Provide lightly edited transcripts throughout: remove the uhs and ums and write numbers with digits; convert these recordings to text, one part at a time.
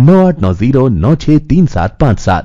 9890963757।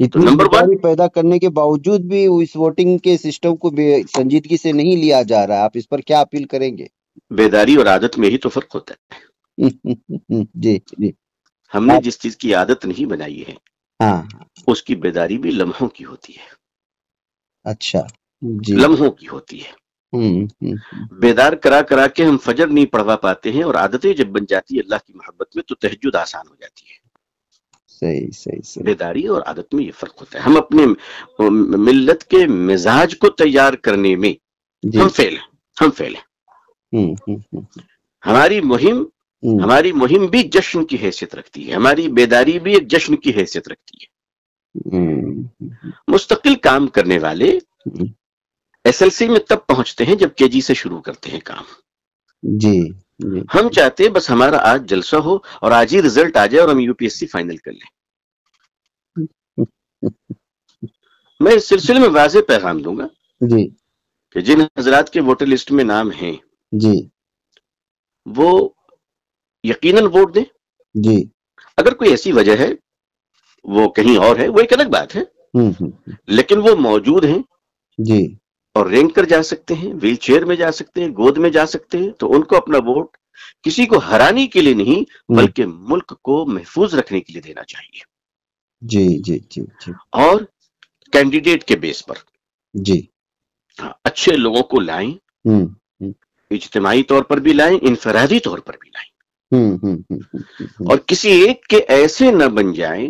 اتنی number one, بیداری پیدا کرنے کے باوجود بھی اس ووٹنگ کے سسٹم کو سنجیدگی سے نہیں لیا جا رہا ہے، آپ اس پر کیا اپیل کریں گے؟ بیداری اور عادت میں ہی تو فرق ہوتا ہے. جی جی. ہم نے آپ جس چیز کی عادت نہیں بنائی ہے ہاں اس کی بیداری بھی لمحوں کی ہوتی ہے، اچھا جی. لمحوں کی ہوتی ہے. بیدار کرا کرا کے ہم فجر نہیں پڑھوا پاتے ہیں، اور عادتیں جب بن جاتی ہے اللہ کی محبت میں تو تہجد آسان ہو جاتی ہے. صحیح صحیح صحیح. بیداری اور عادت میں یہ فرق ہوتا ہے. ہم اپنے ملت کے مزاج کو تیار کرنے میں جی. ہم فیل ہیں، ہم فیل ہیں. ہماری مہم بھی جشن کی حیثیت رکھتی ہے، ہماری بیداری بھی ایک جشن کی حیثیت رکھتی ہے. مستقل کام کرنے والے ایس ایل سی میں تب پہنچتے ہیں جب کے جی سے شروع کرتے ہیں کام. جی. ہم چاہتے ہیں بس ہمارا آج جلسہ ہو اور آج ہی رزلٹ آ جائے اور ہم U P S C final کر لیں. میں اس سلسلے میں واضح پیغام دوں گا جی کہ جن حضرات کے ووٹر لسٹ میں نام ہیں جی وہ یقیناً ووٹ دیں. جی. اگر کوئی ایسی وجہ ہے وہ کہیں اور ہے وہ ایک الگ بات ہے، لیکن وہ موجود ہیں جی. اور رینک کر جا سکتے ہیں، ویل چیئر میں جا سکتے ہیں، گود میں جا سکتے ہیں، تو ان کو اپنا ووٹ کسی کو ہرانے کے لیے نہیں بلکہ ملک کو محفوظ رکھنے کے لیے دینا چاہیے. جی جی جی جی. اور کینڈیڈیٹ کے بیس پر جی. اچھے لوگوں کو لائیں، اجتماعی طور پر بھی لائیں، انفرادی طور پر بھی لائیں، اور کسی ایک کے ایسے نہ بن جائیں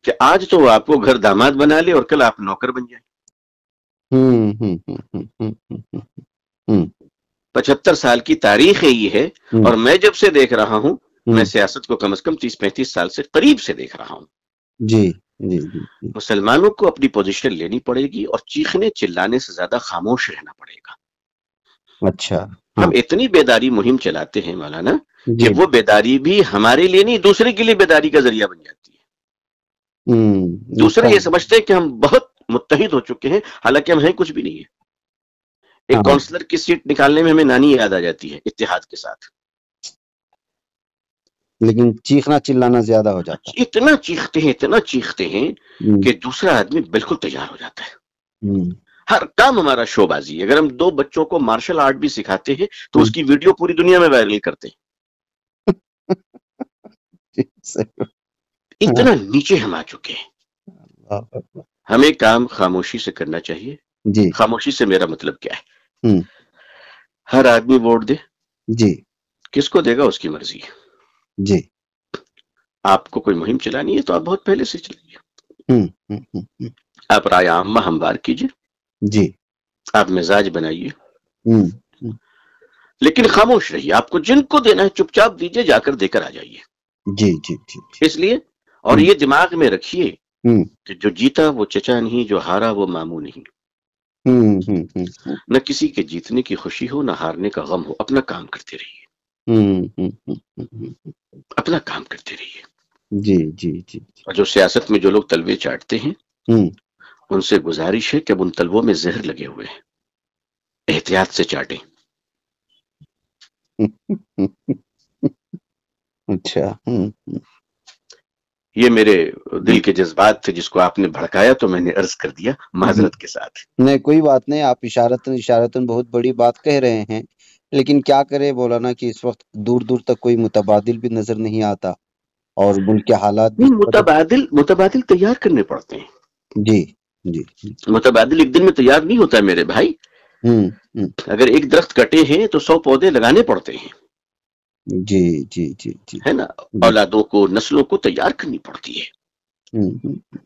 کہ آج تو وہ آپ کو گھر داماد بنا لے اور کل آپ نوکر بن جائیں. 75 سال کی تاریخ یہ ہے، اور میں جب سے دیکھ رہا ہوں، میں سیاست کو کم از کم 30-35 سال سے قریب سے دیکھ رہا ہوں. جی جی جی. مسلمانوں کو اپنی پوزیشن لینی پڑے گی اور چیخنے چلانے سے زیادہ خاموش رہنا پڑے گا. اچھا. ہم اتنی بیداری مہم چلاتے ہیں مولانا جی. کہ وہ بیداری بھی ہمارے لیے نہیں دوسرے کے لیے بیداری کا ذریعہ بن جاتی ہے. دوسرے یہ سمجھتے ہیں کہ ہم بہت متحد ہو چکے ہیں، حالانکہ ہم ہیں کچھ بھی نہیں ہے. ایک کونسلر کی سیٹ نکالنے میں ہمیں نانی یاد آ جاتی ہے اتحاد کے ساتھ، لیکن چیخنا چلانا زیادہ ہو جاتا ہے. اتنا چیختے ہیں کہ دوسرا آدمی بالکل تیار ہو جاتا ہے. ہر کام ہمارا شو بازی ہے. اگر ہم 2 بچوں کو مارشل آرٹ بھی سکھاتے ہیں تو اس کی ویڈیو پوری دنیا میں وائرل کرتے ہیں. اتنا نیچے ہم آ چکے ہیں. ہمیں کام خاموشی سے کرنا چاہیے. جی. خاموشی سے میرا مطلب کیا ہے؟ ہر آدمی ووٹ دے. جی. کس کو دے گا اس کی مرضی ہے. جی. آپ کو کوئی مہم چلانی ہے تو آپ بہت پہلے سے چلائیے. آپ رائے عامہ ہموار کیجیے. جی. آپ مزاج بنائیے، لیکن خاموش رہیے. آپ کو جن کو دینا ہے چپ چاپ دیجیے، جا کر دے کر آ جائیے. جی جی جی. اس لیے اور یہ دماغ میں رکھیے کہ جو جیتا وہ چچا نہیں، جو ہارا وہ ماموں نہیں. نہ کسی کے جیتنے کی خوشی ہو نہ ہارنے کا غم ہو. اپنا کام کرتے رہیے، اپنا کام کرتے رہیے. جی جی جی. اور جو سیاست میں جو لوگ تلوے چاٹتے ہیں ان سے گزارش ہے کہ اب ان تلووں میں زہر لگے ہوئے ہیں، احتیاط سے چاٹیں. اچھا. یہ میرے دل کے جذبات تھے جس کو آپ نے بھڑکایا تو میں نے عرض کر دیا معذرت کے ساتھ. نہیں کوئی بات نہیں، آپ اشارتاً بہت بڑی بات کہہ رہے ہیں، لیکن کیا کرے مولانا کہ اس وقت دور دور تک کوئی متبادل بھی نظر نہیں آتا اور ملک کے حالات بھی متبادل تیار کرنے پڑتے ہیں. جی جی. متبادل ایک دن میں تیار نہیں ہوتا ہے میرے بھائی. اگر ایک درخت کٹے ہیں تو 100 پودے لگانے پڑتے ہیں. جی جی جی جی. ہے نا. اولادوں کو، نسلوں کو تیار کرنی پڑتی ہے.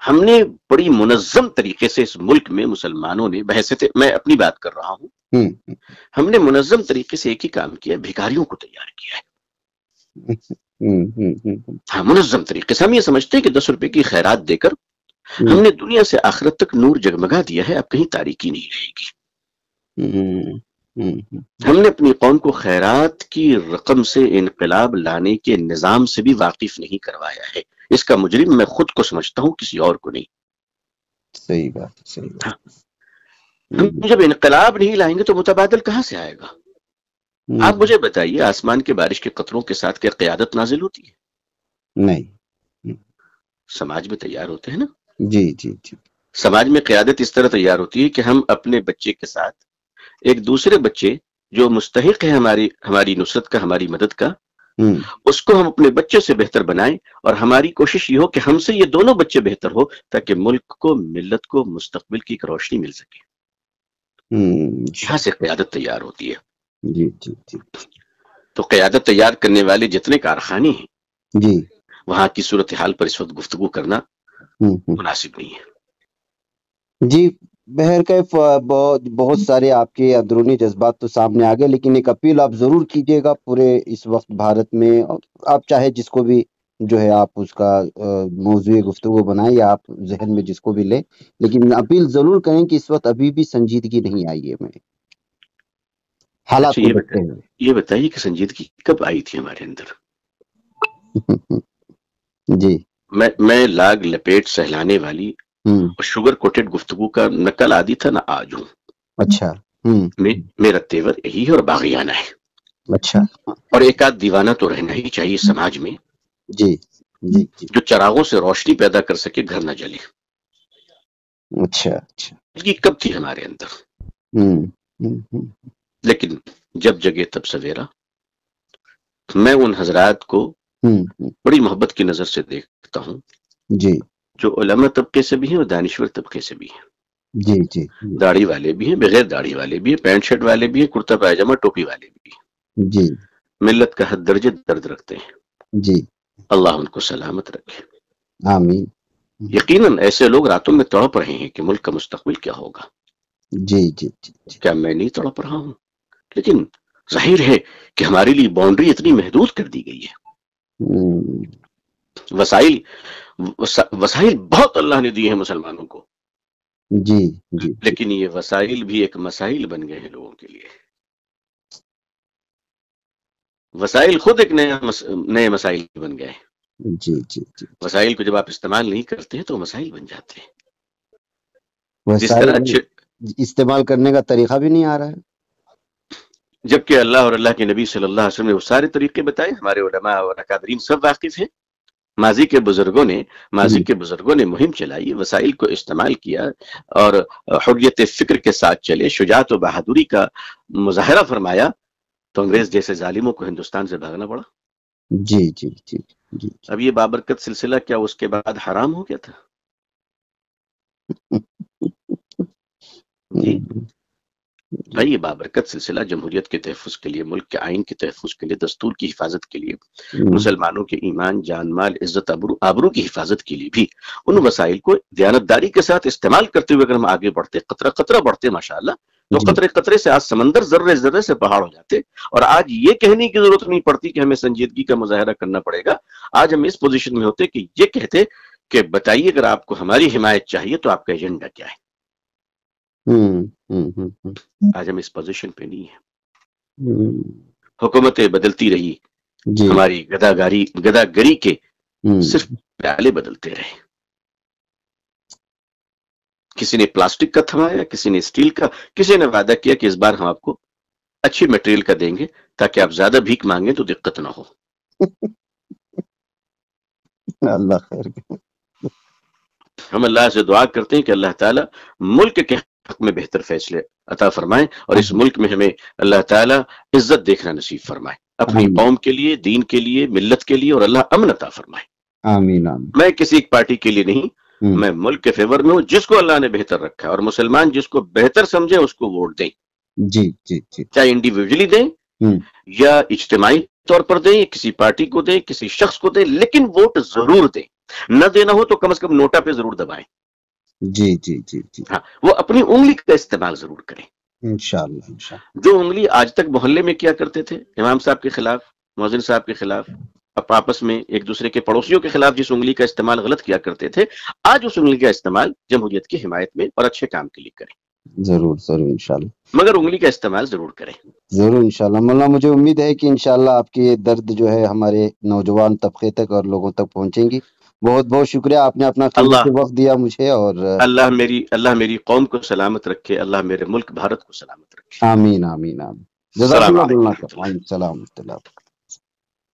ہم نے بڑی منظم طریقے سے اس ملک میں مسلمانوں نے بحثیت، میں اپنی بات کر رہا ہوں، ہم نے منظم طریقے سے ایک ہی کام کیا، بھکاریوں کو تیار کیا ہے. ہاں منظم طریقے سے. ہم یہ سمجھتے ہیں کہ 10 روپے کی خیرات دے کر ہم نے دنیا سے آخرت تک نور جگمگا دیا ہے، اب کہیں تاریکی نہیں رہے گی. ہم نے اپنی قوم کو خیرات کی رقم سے انقلاب لانے کے نظام سے بھی واقف نہیں کروایا ہے. اس کا مجرم میں خود کو سمجھتا ہوں، کسی اور کو نہیں. صحیح بات، صحیح بات. ہم جب انقلاب نہیں لائیں گے تو متبادل کہاں سے آئے گا؟ آپ مجھے بتائیے، آسمان کے بارش کے قطروں کے ساتھ کیا قیادت نازل ہوتی ہے؟ نہیں. سماج میں تیار ہوتے ہیں نا. جی جی جی. سماج میں قیادت اس طرح تیار ہوتی ہے کہ ہم اپنے بچے کے ساتھ ایک دوسرے بچے جو مستحق ہے ہماری نصرت کا، ہماری مدد کا، اس کو ہم اپنے بچے سے بہتر بنائیں، اور ہماری کوشش یہ ہو کہ ہم سے یہ دونوں بچے بہتر ہو تاکہ ملک کو، ملت کو مستقبل کی ایک روشنی مل سکے. یہاں سے قیادت تیار ہوتی ہے. جی جی جی. تو قیادت تیار کرنے والے جتنے کارخانے ہیں جی، وہاں کی صورتحال پر اس وقت گفتگو کرنا مناسب نہیں ہے. جی بہرکیف بہت سارے آپ کے اندرونی جذبات تو سامنے آ گئے، لیکن ایک اپیل آپ ضرور کیجیے گا پورے اس وقت بھارت میں، آپ چاہے جس کو بھی جو ہے آپ اس کا موضوع گفتگو بنائیں یا آپ ذہن میں جس کو بھی لیں، لیکن اپیل ضرور کریں کہ اس وقت ابھی بھی سنجیدگی نہیں آئی ہے میں حالات اچھا کو دیکھتے ہیں. یہ بتائیے کہ سنجیدگی کب آئی تھی ہمارے اندر؟ جی. میں لاگ لپیٹ سہلانے والی اور شوگر کوٹڈ گفتگو کا نہ کل عادی تھا نہ آج ہوں. اچھا. میرا تیور یہی ہے اور باغیانہ ہے. اچھا. اور ایک آدھ دیوانہ تو رہنا ہی چاہیے سماج میں، جی جی جی. جو چراغوں سے روشنی پیدا کر سکے، گھر نہ جلے. اچھا اچھا. یہ کب تھی ہمارے اندر؟ لیکن جب جگے تب سویرا. میں ان حضرات کو بڑی محبت کی نظر سے دیکھتا ہوں جی، جو علماء طبقے سے بھی ہیں اور دانشور طبقے سے بھی ہیں. جی جی. داڑھی والے بھی ہیں، بغیر داڑھی والے بھی ہیں، پینٹ شرٹ والے بھی ہیں، کرتا پائجامہ ٹوپی والے بھی ہیں. جی. ملت کا حد درجے درد رکھتے ہیں. جی. اللہ ان کو سلامت رکھے. آمین. یقیناً ایسے لوگ راتوں میں تڑپ رہے ہیں کہ ملک کا مستقبل کیا ہوگا. جی جی جی. کیا میں نہیں تڑپ رہا ہوں؟ لیکن ظاہر ہے کہ ہمارے لیے باؤنڈری اتنی محدود کر دی گئی ہے. وسائل بہت اللہ نے دیے ہیں مسلمانوں کو. جی جی. لیکن یہ وسائل بھی ایک مسائل بن گئے ہیں لوگوں کے لیے. وسائل خود ایک نئے مسائل بن گئے. جی جی جی. وسائل کو جب آپ استعمال نہیں کرتے ہیں تو مسائل بن جاتے ہیں. جس وسائل طرح استعمال کرنے کا طریقہ بھی نہیں آ رہا ہے، جبکہ اللہ اور اللہ کے نبی صلی اللہ علیہ وسلم نے وہ سارے طریقے بتائے. ہمارے علماء اور اکابرین سب واقف ہیں. ماضی کے بزرگوں نے مہم چلائی، وسائل کو استعمال کیا اور حریت فکر کے ساتھ چلے، شجاعت و بہادری کا مظاہرہ فرمایا، تو انگریز جیسے ظالموں کو ہندوستان سے بھاگنا پڑا. جی جی جی جی. اب یہ بابرکت سلسلہ کیا اس کے بعد حرام ہو گیا تھا؟ جی بھائی، یہ بابرکت سلسلہ جمہوریت کے تحفظ کے لیے، ملک کے آئین کے تحفظ کے لیے، دستور کی حفاظت کے لیے، مسلمانوں کے ایمان، جان، مال، عزت، آبرو کی حفاظت کے لیے بھی ان وسائل کو دیانتداری کے ساتھ استعمال کرتے ہوئے اگر ہم آگے بڑھتے، قطرہ قطرہ بڑھتے ماشاءاللہ، تو قطرے قطرے سے آج سمندر، ذرے ذرے سے پہاڑ ہو جاتے. اور آج یہ کہنے کی ضرورت نہیں پڑتی کہ ہمیں سنجیدگی کا مظاہرہ کرنا پڑے گا. آج ہم اس پوزیشن میں ہوتے کہ یہ کہتے کہ بتائیے اگر آپ کو ہماری حمایت چاہیے تو آپ کا ایجنڈا کیا ہے. آج ہم اس پوزیشن پہ نہیں ہیں. حکومتیں بدلتی رہی، ہماری گداگری کے صرف پیالے بدلتے رہے. کسی نے پلاسٹک کا تھمایا، کسی نے اسٹیل کا، کسی نے وعدہ کیا کہ اس بار ہم آپ کو اچھی میٹریل کا دیں گے تاکہ آپ زیادہ بھیک مانگیں تو دقت نہ ہو. اللہ خیر کرے. ہم اللہ سے دعا کرتے ہیں کہ اللہ تعالیٰ ملک کے حق میں بہتر فیصلے عطا فرمائیں اور اس ملک میں ہمیں اللہ تعالیٰ عزت دیکھنا نصیب فرمائے، اپنی قوم کے لیے، دین کے لیے، ملت کے لیے، اور اللہ امن عطا فرمائے. آمین آمین. میں کسی ایک پارٹی کے لیے نہیں، میں ملک کے فیور میں ہوں. جس کو اللہ نے بہتر رکھا ہے اور مسلمان جس کو بہتر سمجھے اس کو ووٹ دیں. جی جی جی. چاہے انڈیویجلی دیں یا اجتماعی طور پر دیں، کسی پارٹی کو دیں، کسی شخص کو دیں، لیکن ووٹ ضرور دیں. نہ دینا ہو تو کم از کم نوٹا پہ ضرور دبائیں. جی جی جی جی. ہاں، وہ اپنی انگلی کا استعمال ضرور کریں. انشاءاللہ. جو انگلی آج تک محلے میں کیا کرتے تھے، امام صاحب کے خلاف، مؤذن صاحب کے خلاف، آپس میں ایک دوسرے کے پڑوسیوں کے خلاف جس انگلی کا استعمال غلط کیا کرتے تھے، آج اس انگلی کا استعمال جمہوریت کی حمایت میں اور اچھے کام کے لیے کریں. ضرور ضرور انشاءاللہ. مگر انگلی کا استعمال ضرور کریں. ضرور انشاءاللہ. مولانا مجھے امید ہے کہ انشاءاللہ آپ کی یہ درد جو ہے ہمارے نوجوان طبقے تک اور لوگوں تک پہنچیں گی. بہت بہت شکریہ، آپ نے اپنا قیمتی وقت دیا مجھے. اور اللہ میری قوم کو سلامت رکھے، اللہ میرے ملک بھارت کو سلامت رکھے. آمین آمین آمین. جزاک اللہ. السلام علیکم.